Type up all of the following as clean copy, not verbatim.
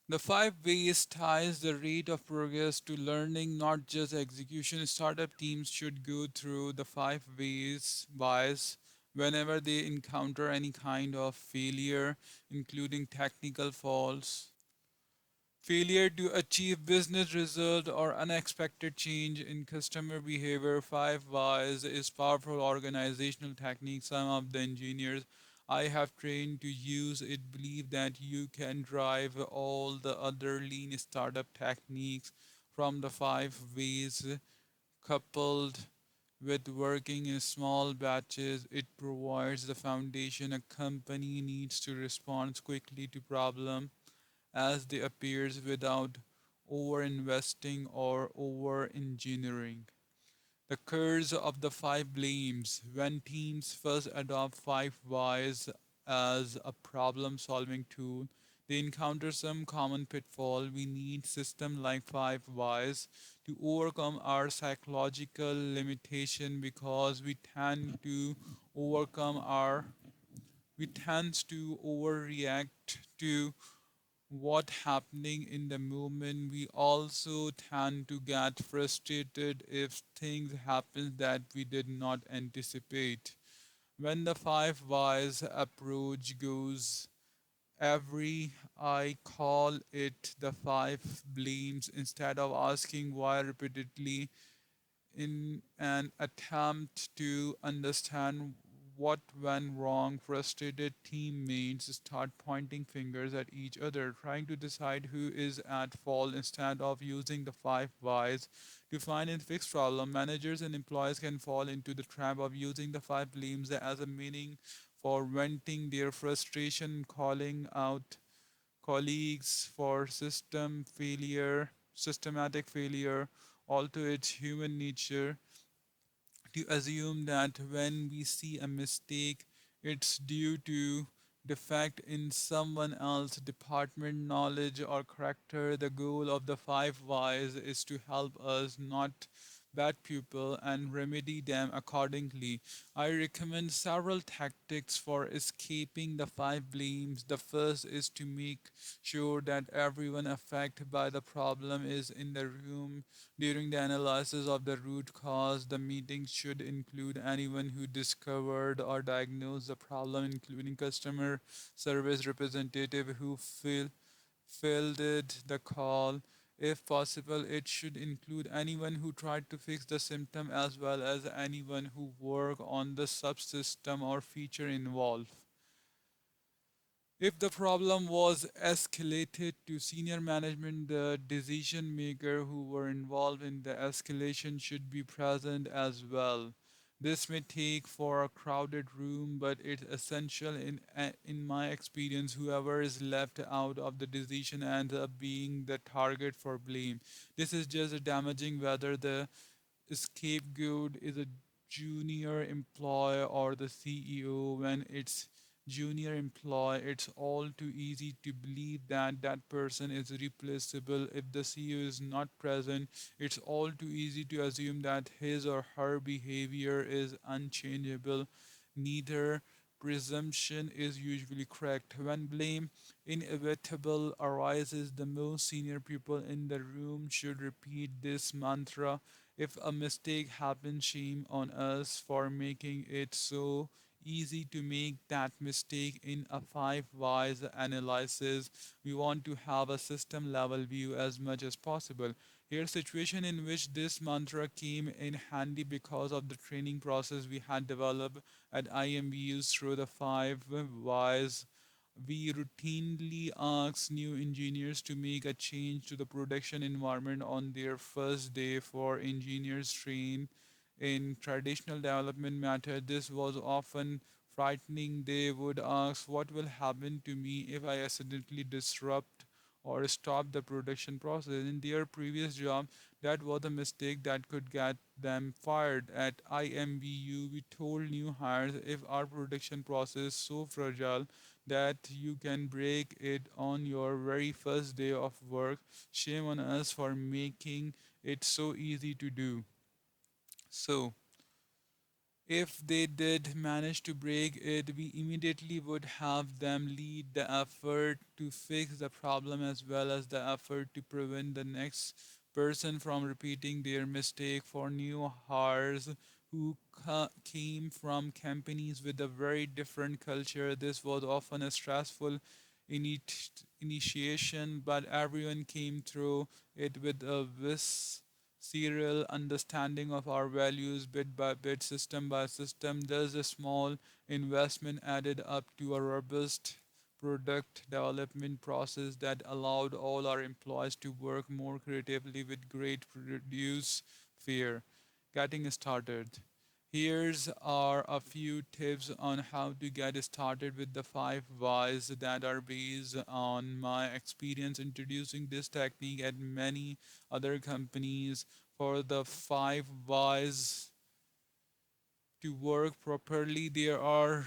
The five ways ties the rate of progress to learning, not just execution. Startup teams should go through the five ways whys whenever they encounter any kind of failure, including technical faults, failure to achieve business result, or unexpected change in customer behavior. Five whys is powerful organizational technique. Some of the engineers I have trained to use it believe that you can drive all the other lean startup techniques from the five ways coupled with working in small batches. It provides the foundation a company needs to respond quickly to problem as they appears without over investing or over engineering. The curse of the five blames. When teams first adopt five whys as a problem solving tool, they encounter some common pitfall. We need system like five whys to overcome our psychological limitation because overcome our we tend to overreact to what happening in the moment. We also tend to get frustrated if things happen that we did not anticipate. When the five whys approach goes every, I call it the five blames instead of asking why repeatedly in an attempt to understand what went wrong. Frustrated teammates start pointing fingers at each other, trying to decide who is at fault instead of using the five whys to find and fix problem. Managers and employees can fall into the trap of using the five blames as a meaning for venting their frustration, calling out colleagues for systematic failure. Although it's human nature to assume that when we see a mistake, it's due to defect in someone else's department, knowledge, or character. The goal of the five whys is to help us not bad pupil and remedy them accordingly. I recommend several tactics for escaping the five blames. The first is to make sure that everyone affected by the problem is in the room during the analysis of the root cause. The meeting should include anyone who discovered or diagnosed the problem, including customer service representative who fielded the call. If possible, it should include anyone who tried to fix the symptom as well as anyone who worked on the subsystem or feature involved. If the problem was escalated to senior management, the decision maker who were involved in the escalation should be present as well. This may take for a crowded room, but it's essential in my experience. Whoever is left out of the decision ends up being the target for blame. This is just damaging whether the scapegoat is a junior employee or the CEO. When it's junior employee, it's all too easy to believe that that person is replaceable. If the CEO is not present, it's all too easy to assume that his or her behavior is unchangeable. Neither presumption is usually correct. When blame inevitable arises, the most senior people in the room should repeat this mantra: if a mistake happens, shame on us for making it so easy to make that mistake. In a five whys analysis, we want to have a system level view as much as possible. Here's a situation in which this mantra came in handy because of the training process we had developed at IMBUs through the five whys. We routinely ask new engineers to make a change to the production environment on their first day. For engineers trained in traditional development method, this was often frightening. They would ask, what will happen to me if I accidentally disrupt or stop the production process? In their previous job, that was a mistake that could get them fired. At IMBU, we told new hires, if our production process is so fragile that you can break it on your very first day of work, shame on us for making it so easy to do. So, If they did manage to break it, we immediately would have them lead the effort to fix the problem as well as the effort to prevent the next person from repeating their mistake. For new hires who came from companies with a very different culture, this was often a stressful initiation, but everyone came through it with a serial understanding of our values bit by bit, system by system. There's a small investment added up to a robust product development process that allowed all our employees to work more creatively with great produce fear. Getting started. Here's are a few tips on how to get started with the five whys that are based on my experience introducing this technique at many other companies. For the five whys to work properly, there are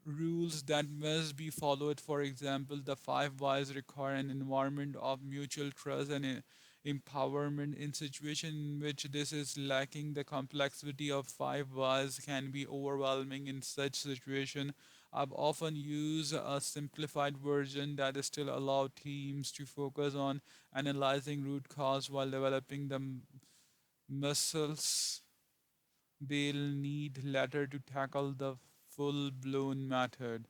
rules that must be followed. For example, the five whys require an environment of mutual trust and empowerment. In situation in which this is lacking, the complexity of five whys can be overwhelming. In such situation, I've often used a simplified version that still allow teams to focus on analyzing root cause while developing the muscles they'll need later to tackle the full blown method.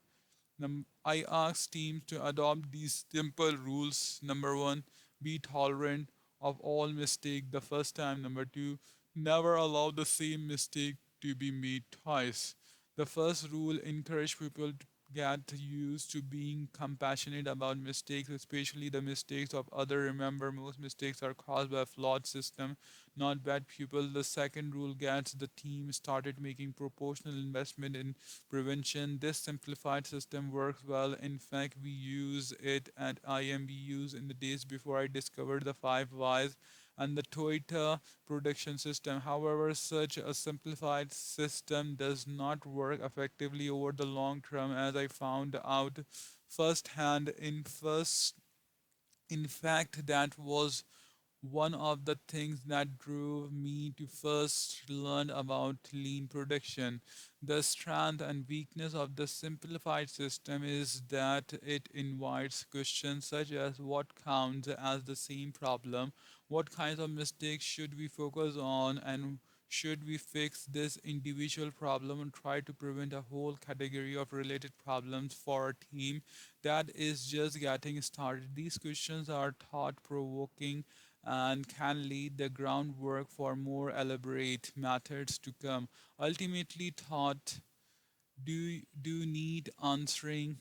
I ask teams to adopt these simple rules. Number one, be tolerant of all mistake the first time. Number two, never allow the same mistake to be made twice. The first rule encourage people to get used to being compassionate about mistakes, especially the mistakes of others. Remember, most mistakes are caused by a flawed system, not bad people. The second rule gets the team started making proportional investment in prevention. This simplified system works well. In fact, we use it at IMBUs in the days before I discovered the five whys and the Toyota production system. However, such a simplified system does not work effectively over the long term, as I found out firsthand. In fact, that was one of the things that drove me to first learn about lean production. The strength and weakness of the simplified system is that it invites questions such as what counts as the same problem, what kinds of mistakes should we focus on, and should we fix this individual problem and try to prevent a whole category of related problems for a team that is just getting started? These questions are thought provoking and can lead the groundwork for more elaborate methods to come. Ultimately, thought do need answering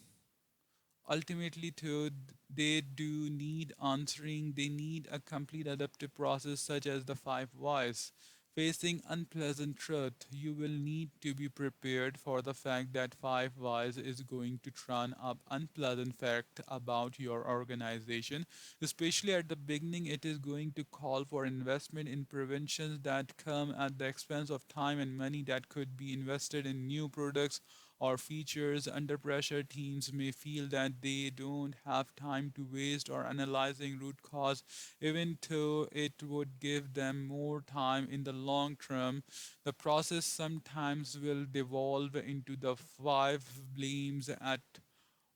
ultimately to they do need answering. They need a complete adaptive process such as the five whys. Facing unpleasant truth, you will need to be prepared for the fact that five whys is going to turn up unpleasant fact about your organization. Especially at the beginning, it is going to call for investment in preventions that come at the expense of time and money that could be invested in new products or features. Under pressure, teams may feel that they don't have time to waste or analyzing root cause, even though it would give them more time in the long term. The process sometimes will devolve into the five blames at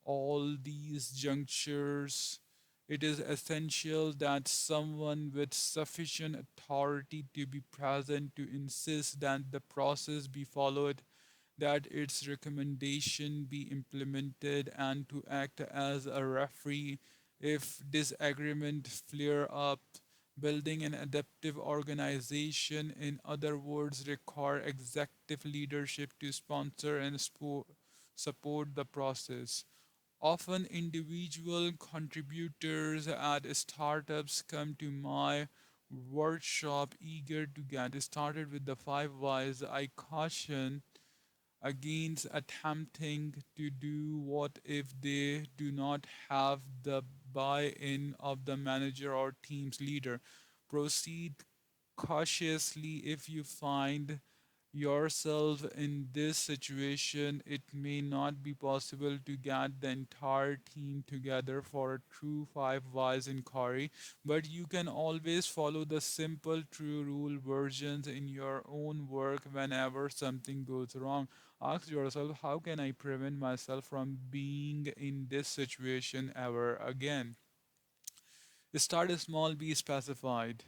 all these junctures. It is essential that someone with sufficient authority to be present to insist that the process be followed, that its recommendation be implemented, and to act as a referee if disagreement flare up. Building an adaptive organization, in other words, require executive leadership to sponsor and support the process. Often, individual contributors at startups come to my workshop eager to get started with the five whys. I caution against attempting to do what if they do not have the buy in of the manager or team's leader. Proceed cautiously if you find yourself in this situation, it may not be possible to get the entire team together for a true five whys inquiry, but you can always follow the simple true rule versions in your own work whenever something goes wrong. Ask yourself, how can I prevent myself from being in this situation ever again? Start small, be specified.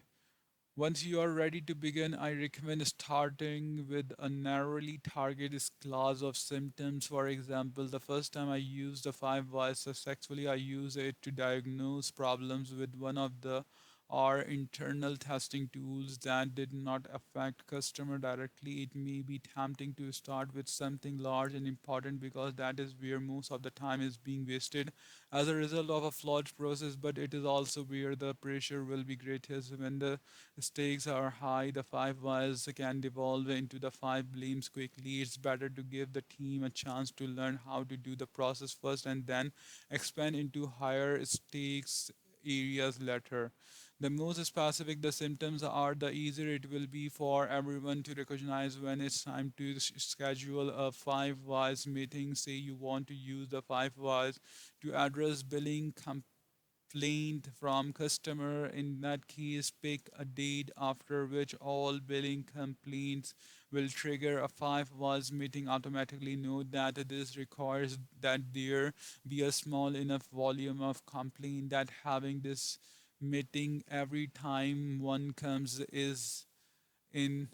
Once you are ready to begin, I recommend starting with a narrowly targeted class of symptoms. For example, the first time I used the five whys successfully, I used it to diagnose problems with one of the our internal testing tools that did not affect customer directly. It may be tempting to start with something large and important because that is where most of the time is being wasted as a result of a flawed process, but it is also where the pressure will be greatest. When the stakes are high, the five whys can devolve into the five blames quickly. It's better to give the team a chance to learn how to do the process first and then expand into higher stakes areas later. The more specific the symptoms are, the easier it will be for everyone to recognize when it's time to schedule a five whys meeting. Say you want to use the five whys to address billing complaint from customer. In that case, pick a date after which all billing complaints will trigger a five was meeting automatically. Note that this requires that there be a small enough volume of complaint that having this meeting every time one comes in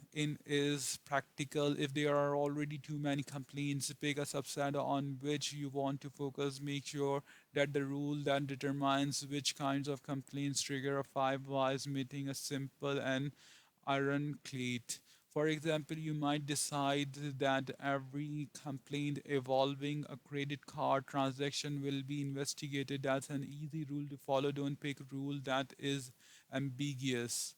is practical. If there are already too many complaints, pick a subset on which you want to focus. Make sure that the rule that determines which kinds of complaints trigger a five whys meeting is simple and ironclad. For example, you might decide that every complaint involving a credit card transaction will be investigated. That's an easy rule to follow. Don't pick a rule that is ambiguous.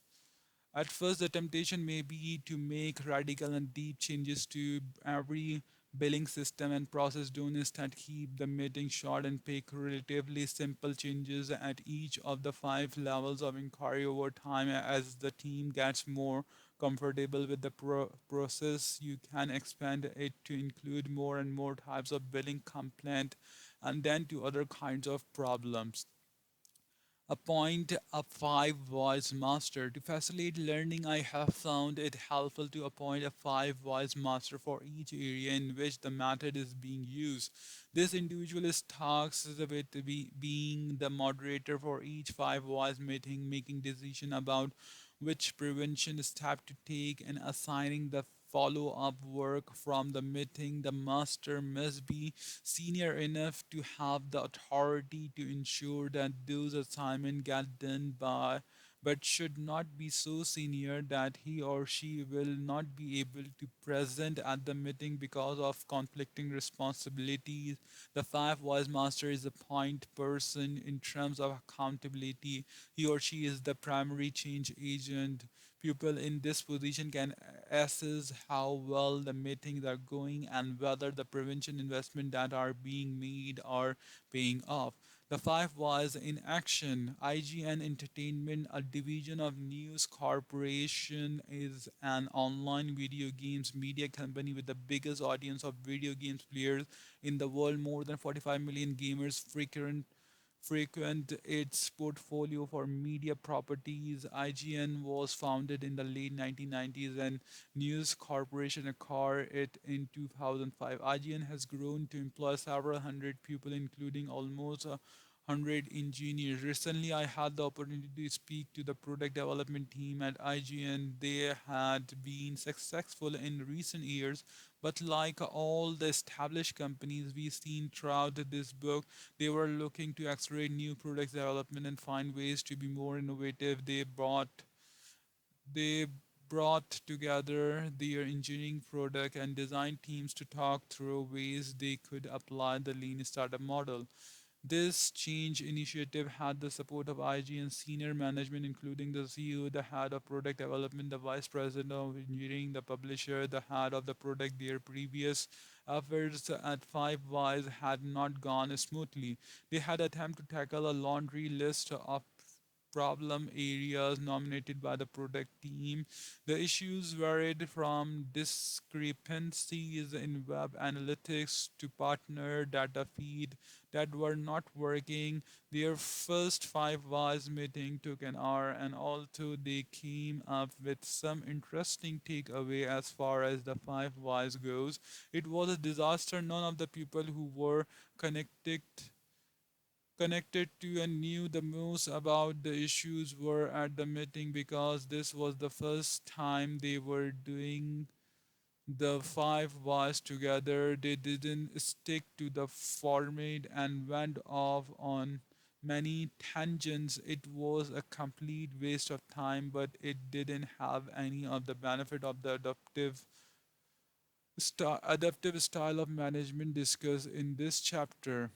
At first, the temptation may be to make radical and deep changes to every billing system and process. Do instead keep the meeting short and pick relatively simple changes at each of the five levels of inquiry. Over time. As the team gets more comfortable with the process, you can expand it to include more and more types of billing complaint and then to other kinds of problems. Appoint a five voice master. To facilitate learning, I have found it helpful to appoint a five voice master for each area in which the method is being used. This individual is tasked with being the moderator for each five voice meeting, making decision about which prevention step to take and assigning the follow up work from the meeting. The master must be senior enough to have the authority to ensure that those assignments get done by, but should not be so senior that he or she will not be able to present at the meeting because of conflicting responsibilities. The five wise master is a point person in terms of accountability. He or she is the primary change agent. People in this position can assess how well the meetings are going and whether the prevention investment that are being made are paying off. The five was in action. IGN Entertainment, a division of News Corporation, is an online video games media company with the biggest audience of video games players in the world. More than 45 million gamers frequent its portfolio for media properties. IGN was founded in the late 1990s and News Corporation acquired it in 2005. IGN has grown to employ several hundred people, including almost a hundred engineers. Recently, I had the opportunity to speak to the product development team at IGN. They had been successful in recent years, but like all the established companies we've seen throughout this book, they were looking to accelerate new product development and find ways to be more innovative. They brought together their engineering, product, and design teams to talk through ways they could apply the lean startup model. This change initiative had the support of IG and senior management, including the CEO, the head of product development, the vice president of engineering, the publisher, the head of the product. Their previous efforts at Five Wise had not gone smoothly. They had attempted to tackle a laundry list of problem areas nominated by the product team. The issues varied from discrepancies in web analytics to partner data feed that were not working. Their first five whys meeting took an hour, and although they came up with some interesting takeaway as far as the five whys goes, it was a disaster. None of the people who were connected connected to and knew the most about the issues were at the meeting because this was the first time they were doing the five whys together. They didn't stick to the format and went off on many tangents. It was a complete waste of time, but it didn't have any of the benefit of the adaptive style of management discussed in this chapter.